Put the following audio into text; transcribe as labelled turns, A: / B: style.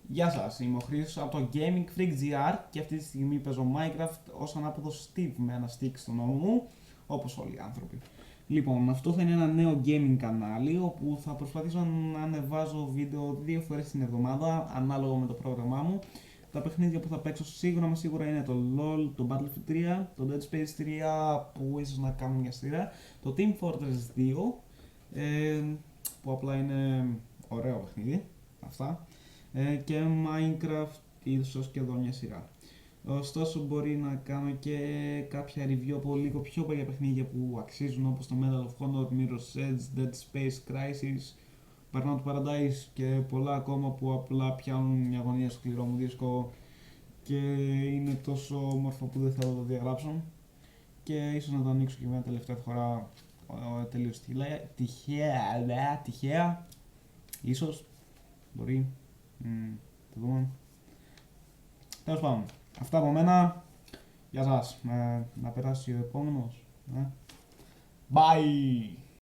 A: Γεια σας, είμαι ο Χρήστος από το Gaming Freak GR και αυτή τη στιγμή παίζω Minecraft ως ανάποδος Steve με ένα stick στον νόμο μου, όπως όλοι οι άνθρωποι. Λοιπόν, αυτό θα είναι ένα νέο gaming κανάλι όπου θα προσπαθήσω να ανεβάζω βίντεο 2 φορές την εβδομάδα ανάλογα με το πρόγραμμά μου. Τα παιχνίδια που θα παίξω σίγουρα είναι το LOL, το Battlefield 3, το Dead Space 3 που ίσως να κάνω μια σειρά, το Team Fortress 2 που απλά είναι ωραίο παιχνίδι, αυτά, και Minecraft ίσως και εδώ μια σειρά. Ωστόσο μπορεί να κάνω και κάποια review από λίγο πιο παλιά παιχνίδια που αξίζουν, όπως το Medal of Honor, Mirror's Edge, Dead Space, Crysis, Burnout Paradise και πολλά ακόμα που απλά πιάνουν μια γωνία στο σκληρό μου δίσκο και είναι τόσο όμορφο που δεν θέλω να το διαγράψω και ίσως να το ανοίξω και μια τελευταία φορά τελείως τυχαία, ίσως, μπορεί, το δούμε. Τέλος πάντων, αυτά από μένα. Γεια σας. Να περάσει ο επόμενος. Bye!